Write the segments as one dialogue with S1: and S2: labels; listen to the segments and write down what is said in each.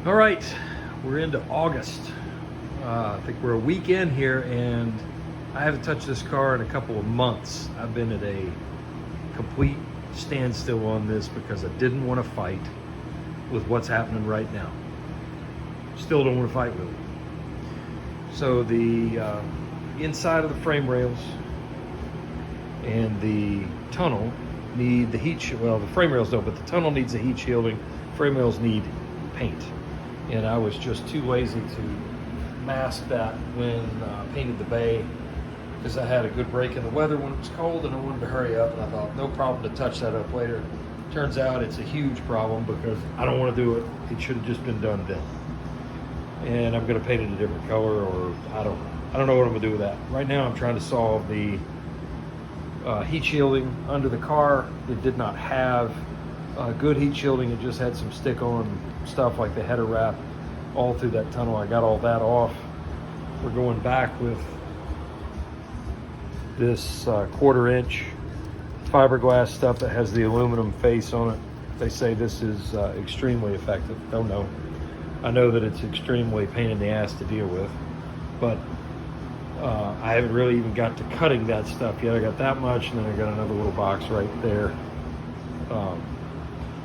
S1: All right, we're into August. I think we're a week in here, and I haven't touched this car in a couple of months. I've been at a complete standstill on this because I didn't want to fight with what's happening right now. Still don't want to fight with it. So the inside of the frame rails and the tunnel need the heat well, the frame rails don't, but the tunnel needs the heat shielding. Frame rails need paint. And I was just too lazy to mask that when painted the bay, because I had a good break in the weather when it was cold and I wanted to hurry up, and I thought no problem to touch that up later. Turns out it's a huge problem because I don't want to do it. It should have just been done then. And I'm going to paint it a different color, or I don't know what I'm going to do with that. Right now I'm trying to solve the heat shielding under the car. It did not have good heat shielding. It just had some stick-on stuff like the header wrap all through that tunnel. I got all that off. We're going back with this 1/4 inch fiberglass stuff that has the aluminum face on it. They say this is extremely effective. Don't know. I know that it's extremely pain in the ass to deal with, but I haven't really even got to cutting that stuff yet. I got that much, and then I got another little box right there.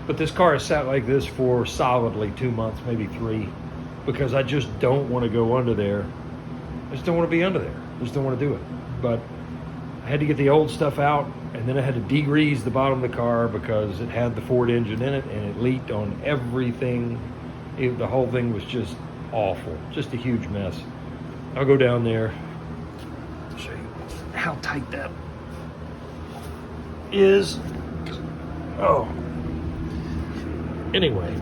S1: But this car has sat like this for solidly 2 months, maybe 3, because I just don't want to go under there. I just don't want to be under there. I just don't want to do it. But I had to get the old stuff out, and then I had to degrease the bottom of the car because it had the Ford engine in it, and it leaked on everything. The whole thing was just awful, just a huge mess. I'll go down there, show you how tight that is. Oh. Anyway,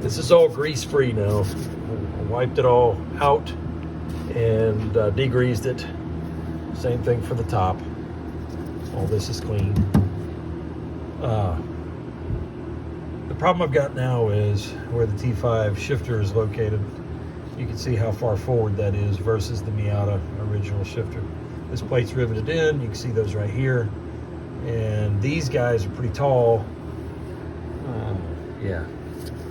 S1: this is all grease-free now. I wiped it all out and degreased it. Same thing for the top. All this is clean. The problem I've got now is where the T5 shifter is located. You can see how far forward that is versus the Miata original shifter. This plate's riveted in. You can see those right here. And these guys are pretty tall. Yeah,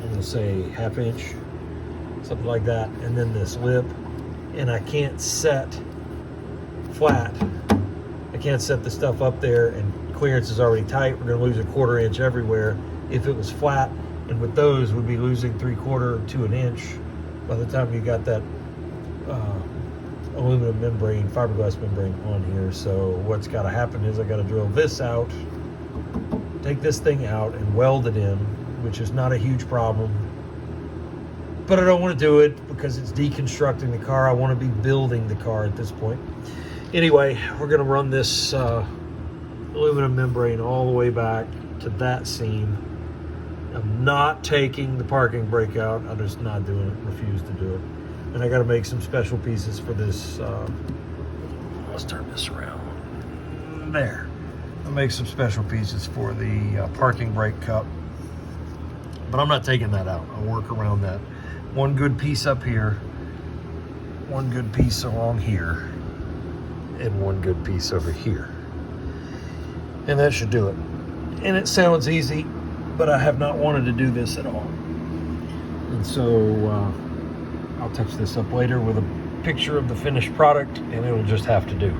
S1: I'm gonna say 1/2 inch, something like that. And then this lip, and I can't set flat. I can't set the stuff up there, and clearance is already tight. We're gonna lose 1/4 inch everywhere. If it was flat, and with those, we'd be losing 3/4 to 1 inch by the time you got that aluminum membrane, fiberglass membrane on here. So what's gotta happen is I gotta drill this out, take this thing out and weld it in, which is not a huge problem. But I don't want to do it because it's deconstructing the car. I want to be building the car at this point. Anyway, we're going to run this aluminum membrane all the way back to that seam. I'm not taking the parking brake out. I'm just not doing it. Refuse to do it. And I got to make some special pieces for this. Let's turn this around. There. I'll make some special pieces for the parking brake cup. But I'm not taking that out. I'll work around that. One good piece up here, one good piece along here, and one good piece over here. And that should do it. And it sounds easy, but I have not wanted to do this at all. And so I'll touch this up later with a picture of the finished product, and it'll just have to do.